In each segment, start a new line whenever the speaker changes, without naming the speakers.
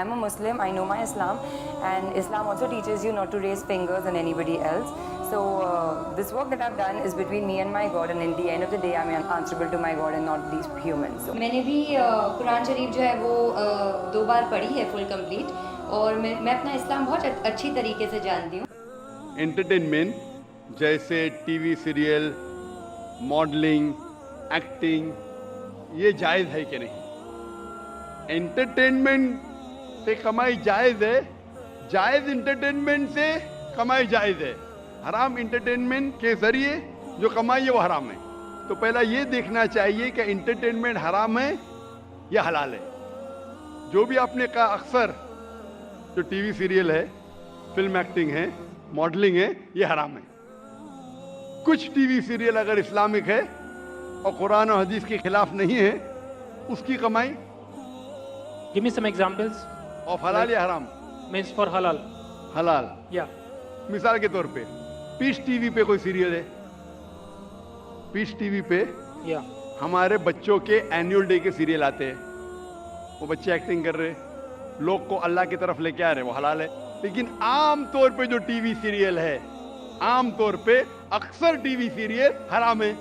I'm a Muslim, I know my Islam, and Islam also teaches you not to raise fingers on anybody else. So this work that I've done is between me and my God, and in the end of the day I'm answerable to my God and not these humans. So میں نے بھی قرآن شریف جو ہے وہ 2 بار پڑھی ہے فل complete, اور میں اپنا اسلام بہت اچھی طریقے سے جانتی ہوں.
انٹرٹینمنٹ جیسے T V serial, modelling, acting, یہ جائز ہے کہ نہیں؟ انٹرٹینمنٹ سے کمائی جائز ہے، جائز انٹرٹینمنٹ سے کمائی جائز ہے، حرام انٹرٹینمنٹ کے ذریعے جو کمائی ہے وہ حرام ہے. تو پہلا یہ دیکھنا چاہیے کہ انٹرٹینمنٹ حرام ہے یا حلال ہے. جو بھی آپ نے کہا اکثر جو ٹی وی سیریل ہے، فلم ایکٹنگ ہے، ماڈلنگ ہے، یہ حرام ہے. کچھ ٹی وی سیریل اگر اسلامک ہے اور قرآن و حدیث کے خلاف نہیں ہے، اس کی کمائی
Give me some examples.
Of حلال یا حرام؟
Means for halal.
حلال.
Yeah.
مثال کے طور پہ پیس ٹی وی پہ کوئی سیریل ہے، پیس ٹی وی پہ
Yeah.
ہمارے بچوں کے اینیول ڈے کے سیریل آتے ہیں، وہ بچے ایکٹنگ کر رہے، لوگ کو اللہ کی طرف لے کے آ رہے، وہ حلال ہے. لیکن عام طور پہ جو ٹی وی سیریل ہے، عام طور پہ اکثر ٹی وی سیریل حرام ہے.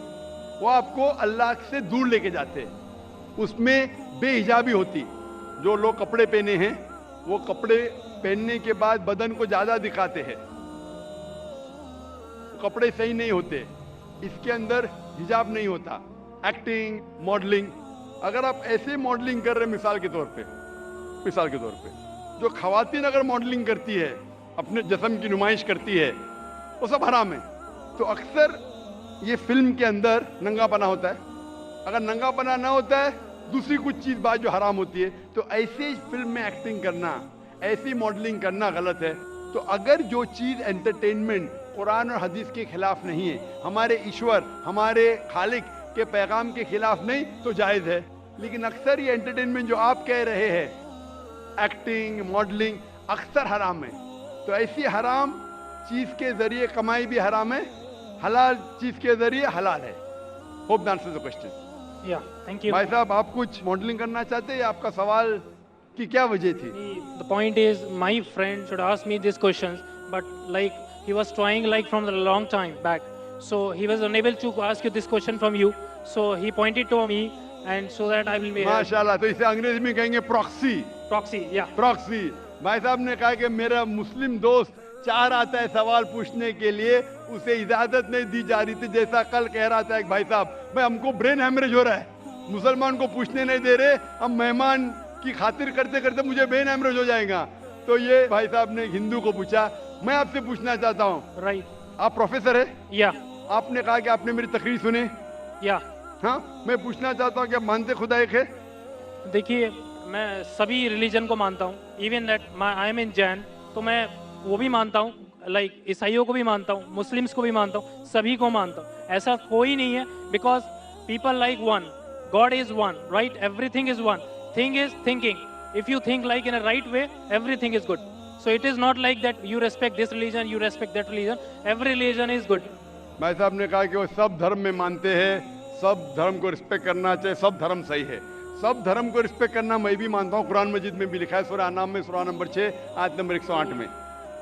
وہ آپ کو اللہ سے دور لے کے جاتے ہیں. اس میں بے حجابی ہوتی، جو لوگ کپڑے پہنے ہیں وہ کپڑے پہننے کے بعد بدن کو زیادہ دکھاتے ہیں، کپڑے صحیح نہیں ہوتے، اس کے اندر حجاب نہیں ہوتا. ایکٹنگ، ماڈلنگ، اگر آپ ایسے ماڈلنگ کر رہے ہیں، مثال کے طور پہ جو خواتین اگر ماڈلنگ کرتی ہے، اپنے جسم کی نمائش کرتی ہے، وہ سب حرام ہے. تو اکثر یہ فلم کے اندر ننگا پنا ہوتا ہے. اگر ننگا پنا نہ ہوتا ہے، دوسری کچھ چیز بات جو حرام ہوتی ہے، تو ایسے فلم میں ایکٹنگ کرنا، ایسی ماڈلنگ کرنا غلط ہے. تو اگر جو چیز انٹرٹینمنٹ قرآن اور حدیث کے خلاف نہیں ہے، ہمارے ایشور، ہمارے خالق کے پیغام کے خلاف نہیں، تو جائز ہے. لیکن اکثر یہ انٹرٹینمنٹ جو آپ کہہ رہے ہیں، ایکٹنگ، ماڈلنگ، اکثر حرام ہے. تو ایسی حرام چیز کے ذریعے کمائی بھی حرام ہے، حلال چیز کے ذریعے حلال ہے. Hope that answers the question.
Yeah. Thank you.
بھائی صاحب، آپ کچھ ماڈلنگ کرنا چاہتے ہیں؟ آپ کا سوال کی کیا وجہ تھی؟
The point is, my friend should ask me these questions, but like he was trying like from a long time back, so he was unable to ask you this question from you. So he pointed to me, and so that I will be
ماشاء اللہ. تو اسے انگریزی میں کہیں گے proxy.
proxy. Yeah.
Proxy. بھائی صاحب نے کہا کہ میرا مسلم دوست چاہ رہا تھا سوال پوچھنے کے لیے، اسے اجازت نہیں دی جا رہی تھی. جیسا کل کہہ رہا تھا ایک بھائی صاحب، بھائی ہم کو برین ہیمریج ہو رہا ہے، مسلمان کو پوچھنے نہیں دے رہے، ہم مہمان کی خاطر کرتے کرتے مجھے برین ہیمریج ہو جائے گا. تو یہ بھائی صاحب نے ہندو کو پوچھا. میں آپ سے پوچھنا چاہتا ہوں،
Right.
آپ پروفیسر ہیں،
Yeah.
آپ نے کہا کہ آپ نے میری تقریر سنی.
Yeah.
ہاں، میں پوچھنا چاہتا ہوں کہ آپ مانتے خدا ایک ہے؟
دیکھیے، میں سبھی ریلیجن کو مانتا ہوں. ایون دیٹ آئی ایم ان جین، تو میں وہ بھی مانتا ہوں، لائک عیسائیوں کو بھی مانتا ہوں، مسلمس کو بھی مانتا ہوں، سبھی کو مانتا ہوں. ایسا کوئی نہیں ہے، because people like one, God is one, right? Every thing is one. Thing is thinking. If you think like in a right way, every thing is good. So it is not like that you respect this religion, you respect that religion. Every religion is good.
بھائی صاحب نے کہا کہ وہ سب دھرم میں مانتے ہیں، سب دھرم کو رسپیکٹ کرنا چاہیے، سب دھرم صحیح ہے. سب دھرم کو رسپیکٹ کرنا میں بھی مانتا ہوں. قرآن مجید میں بھی لکھا ہے، سورہ انعام میں سورہ نمبر 6 آیت نمبر 108 میں.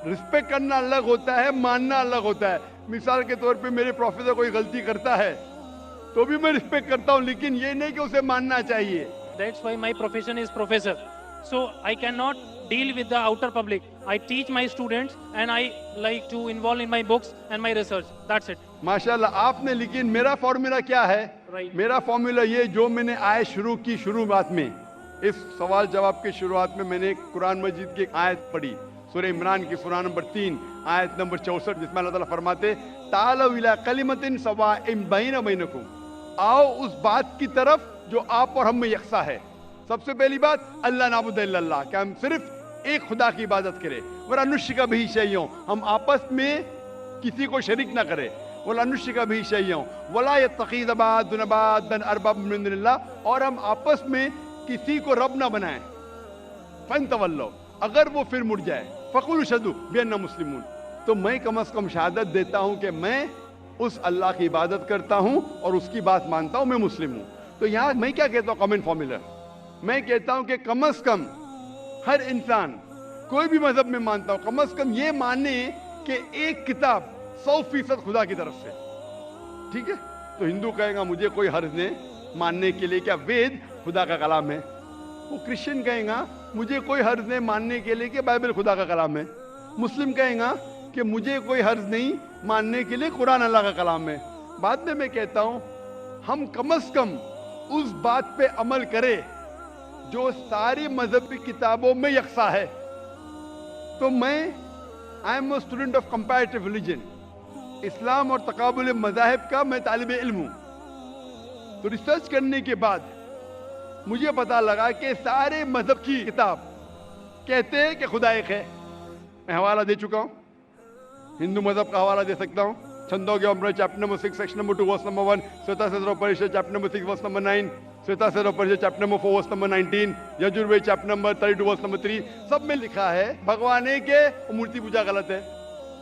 رسپیکٹ کرنا الگ ہوتا ہے، ماننا الگ ہوتا ہے. مثال کے طور پہ میرے پروفیسر کوئی غلطی کرتا ہے تو بھی میں رسپیکٹ کرتا ہوں، لیکن یہ نہیں کہ اسے ماننا چاہیے.
That's why my profession is professor. So I cannot deal with the outer public. I teach my students and I like to involve in my books and my research. That's it.
ماشاءاللہ آپ نے. لیکن میرا formula کیا ہے؟
Right.
میرا formula یہ جو میں نے آیت شروع کی شروعات میں، اس سوال جواب کے شروعات میں میں نے قرآن مجید کی ایک آیت پڑھی، سورہ عمران کی سورہ نمبر 3 آیت نمبر 64، جس میں اللہ تعالیٰ فرماتے تعالوا الی کلمۃ سواء بین وبینکم، آؤ اس بات کی طرف جو آپ اور ہم میں یکساں ہے. سب سے پہلی بات، اللہ نعبد الا اللہ، کہ ہم صرف ایک خدا کی عبادت کریں. ولا نشرک بہ شیئا، ہم آپس میں کسی کو شریک نہ کریں. ولا نشرک بہ شیئا ولا یتخذ بعضنا بعضا اربابا من دون اللہ، اور ہم آپس میں کسی کو رب نہ بنائیں. فَإِن تَوَلَّوْا، اگر وہ پھر مڑ جائے، فَقُولُوا اشْهَدُوا بِأَنَّا مُسْلِمُونَ، تو میں کم از کم شہادت دیتا ہوں کہ میں اس اللہ کی عبادت کرتا ہوں اور اس کی بات مانتا ہوں، میں مسلم ہوں. تو یہاں میں کیا کہتا ہوں؟ کامن فارمولا، میں کہتا ہوں کہ کم از کم हर इंसान कोई भी मजहब में मानता हो कम से कम ये माने कि एक किताब 100% खुदा की तरफ से, ठीक है? तो हिंदू कहेगा मुझे कोई हर्ज नहीं मानने के लिए क्या वेद खुदा का कलाम है। वो क्रिश्चियन कहेगा मुझे कोई हर्ज नहीं मानने के लिए कि बाइबल खुदा का कलाम है। मुस्लिम कहेगा कि मुझे कोई हर्ज नहीं मानने के लिए कुरान अल्लाह का कलाम है। बाद में मैं कहता हूं हम कम से कम उस बात पे अमल करें जो सारी मजहबी किताबों में यकसा है। तो मैं I am a student of comparative religion, Islam और तकाबुल मज़ाहिब का मैं तालिब इल्म हूं। तो रिसर्च करने के बाद मुझे पता लगा कि सारे मजहब की किताब कहते हैं कि खुदा एक है। मैं हवाला दे चुका हूं, हिंदू मजहब का हवाला दे सकता हूं। छंदोग्य अमृत chapter number 6 section number 2 verse number 1, Shvetashvatara Upanishad chapter number 6 verse number 9, Shvetashvatara Upanishad chapter number 4 verse number 19, Yajurveda chapter number 32 verse number 3, सब में लिखा है भगवान एक है, मूर्ति पूजा गलत है।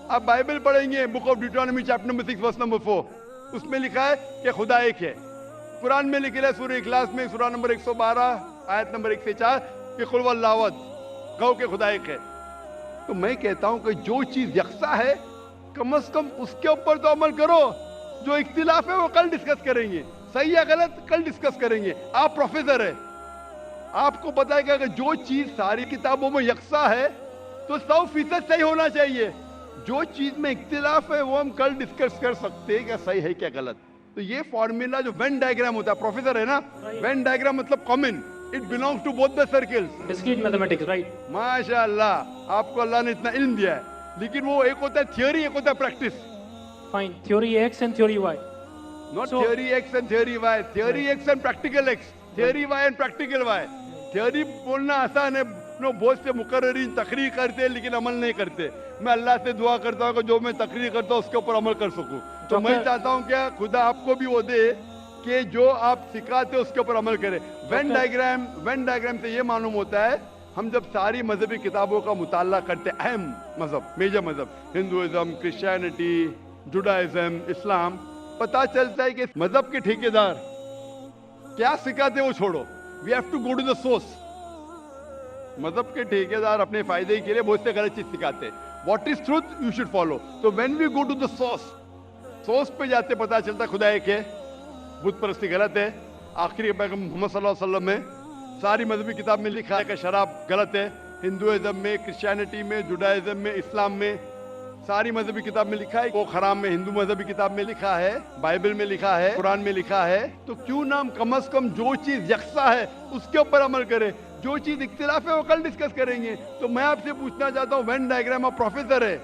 आप बाइबल पढ़ेंगे book of Deuteronomy chapter number 6 verse number 4, उसमें लिखा है कि खुदा एक है। कुरान में लिखा है सूरह इखलास में सूरा नंबर 112 आयत नंबर 1 से 4 कि कुल वल्लाहु अहद, कहो कि खुदा एक है। तो मैं कहता हूं कि जो चीज यकसा है कम से कम उसके ऊपर तो अमल करो। जो इख्तिलाफ है वो कल डिस्कस करेंगे, सही या गलत कल डिस्कस करेंगे। आप प्रोफेसर है, आपको पता है कि अगर जो चीज सारी किताबों में यकसा है तो 100% सही होना चाहिए। जो चीज में इख्तिलाफ है वो हम कल डिस्कस कर सकते हैं क्या सही है क्या गलत। तो ये फॉर्मूला जो वेन डायग्राम होता है, प्रोफेसर है ना, वेन डायग्राम मतलब common, it belongs to both the circles.
Discrete mathematics, right?
माशाअल्लाह, आपको अल्लाह ने इतना इल्म दिया है। लेकिन वो एक होता है थियोरी, एक होता है practice.
Fine, theory X and theory Y,
not theory X and theory Y, theory X and practical X, theory Y and practical Y. Theory बोलना आसान है, नो बहुत से मुकर्रिरीन तकरीर करते हैं लेकिन अमल नहीं करते। मैं अल्लाह से दुआ करता हूँ कि जो मैं तकरीर करता हूँ उसके ऊपर अमल कर सकूं। तो मैं चाहता हूँ क्या खुदा आपको भी वो दे कि जो आप सिखाते उसके ऊपर अमल करें। वेन डायग्राम से ये मालूम होता है हम जब सारी मजहबी किताबों का मुताला करते, अहम मजहब, मेजर मजहब, हिंदुइज्म, क्रिश्चियनिटी, जुडाइज्म, इस्लाम, पता चलता है कि मजहब के ठेकेदार क्या सिखाते वो छोड़ो, we have to go to the source. मजहब के ठेकेदार अपने फायदे के लिए बहुत से गलत चीज सिखाते हैं। What is truth you should follow. तो when we go to the source पे जाते पता चलता खुदा एक है, बुत परस्ती गलत है। आखिरी पैगंबर मोहम्मद सल्लल्लाहु अलैहि वसल्लम में सारी मजहबी किताब में लिखा है कि शराब गलत है। हिंदुइज्म में, क्रिश्चियनिटी में, जुडाइज्म में, इस्लाम में, सारी मजहबी किताब में लिखा है। वो हराम में हिंदू मजहबी किताब में लिखा है, बाइबल में लिखा है, कुरान में लिखा है। तो क्यों ना हम कम से कम जो चीज यकसा है उसके ऊपर अमल करें, जो चीज इख्तिलाफ है वो कल डिस्कस करेंगे। तो मैं आपसे पूछना चाहता हूँ, वेन डायग्राम आप प्रोफेसर है,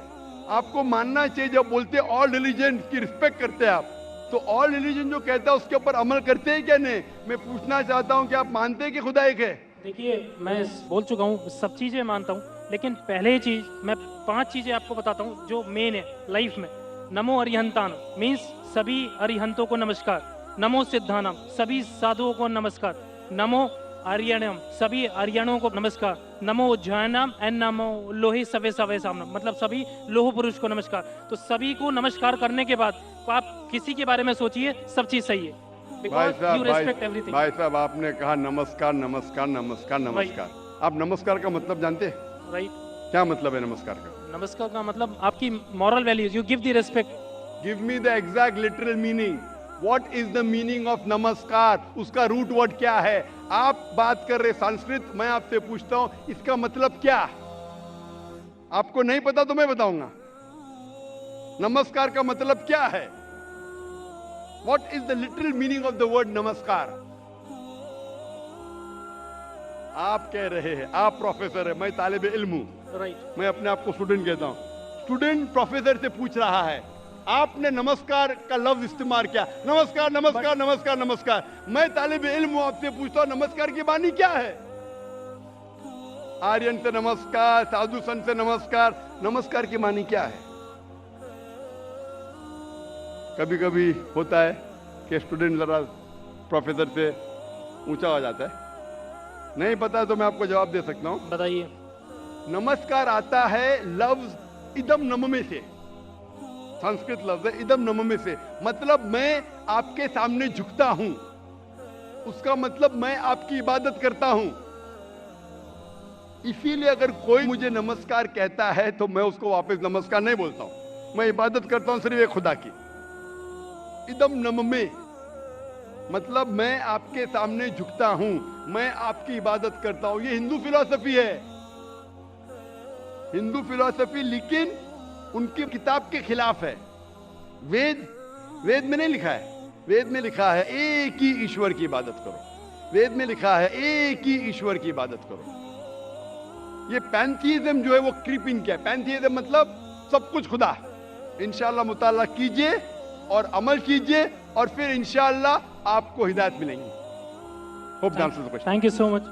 आपको मानना चाहिए जब बोलते हैं ऑल रिलीजन की रिस्पेक्ट करते हैं आप, तो ऑल रिलीजन जो कहता है उसके ऊपर अमल करते हैं क्या नहीं। मैं पूछना चाहता हूँ कि आप मानते हैं कि खुदा एक है।
देखिए, मैं बोल चुका हूँ, सब चीज़ें मानता हूँ, लेकिन पहले चीज़ मैं 5 चीज़ें आपको बताता हूँ जो मेन है लाइफ में। नमो अरिहंतान मीन्स सभी अरिहंतों को नमस्कार। नमो सिद्धानम सभी साधुओं को नमस्कार। नमो आर्यणम सभी आर्यणों को नमस्कार। नमो उज्जैनम एंड नमो लोहे सवे सवे सामनम मतलब सभी लोह पुरुष को नमस्कार। तो सभी को नमस्कार करने के बाद तो आप किसी के बारे में सोचिए, सब चीज सही है।
भाई साहब आपने कहा नमस्कार नमस्कार नमस्कार नमस्कार, आप नमस्कार का मतलब जानते हैं?
राइट।
क्या मतलब है नमस्कार का?
नमस्कार का मतलब आपकी moral values, you give the respect.
Give me the exact literal meaning. What is the meaning of नमस्कार? उसका रूट वर्ड क्या है? आप बात कर रहे संस्कृत, मैं आपसे पूछता हूं इसका मतलब क्या? आपको नहीं पता तो मैं बताऊंगा। नमस्कार का मतलब क्या है? What is the literal meaning of the word नमस्कार? आप कह रहे हैं, आप प्रोफेसर है, मैं तालिब इल्म हूं।
राइट।
मैं अपने आप को स्टूडेंट कहता हूं। स्टूडेंट प्रोफेसर से पूछ रहा है, आपने नमस्कार का लफ्ज इस्तेमाल किया, नमस्कार नमस्कार नमस्कार नमस्कार। मैं तालिब इल्म हूं, आपसे पूछता हूं नमस्कार की मानी क्या है? आर्यन से नमस्कार, साधु संत से नमस्कार, नमस्कार की मानी क्या है? कभी कभी होता है कि स्टूडेंट जरा प्रोफेसर से ऊंचा हो जाता है, नहीं पता तो मैं आपको जवाब दे सकता हूं।
बताइए।
नमस्कार आता है लफ्ज इदम नममे से, संस्कृत लफ्ज है इदम नममे से, मतलब मैं आपके सामने झुकता हूं, उसका मतलब मैं आपकी इबादत करता हूं। इसीलिए अगर कोई मुझे नमस्कार कहता है तो मैं उसको वापस नमस्कार नहीं बोलता हूं, मैं इबादत करता हूं सिर्फ एक खुदा की। इदम नममे, मतलब मैं आपके सामने झुकता हूं, मैं आपकी इबादत करता हूं। ये हिंदू फिलॉसफी है, हिंदू फिलॉसफी, लेकिन उनकी किताब के खिलाफ है। वेद में नहीं लिखा है, वेद में लिखा है एक ही ईश्वर की इबादत करो, वेद में लिखा है एक ही ईश्वर की इबादत करो। ये पैंथीइज्म जो है वो क्रीप इन किया। पैंथीइज्म मतलब सब कुछ खुदा। इंशाअल्लाह मुताला कीजिए और अमल कीजिए और फिर इंशाअल्लाह आपको हिदायत मिलेंगी। Hope the answer the question.
Thank you so much.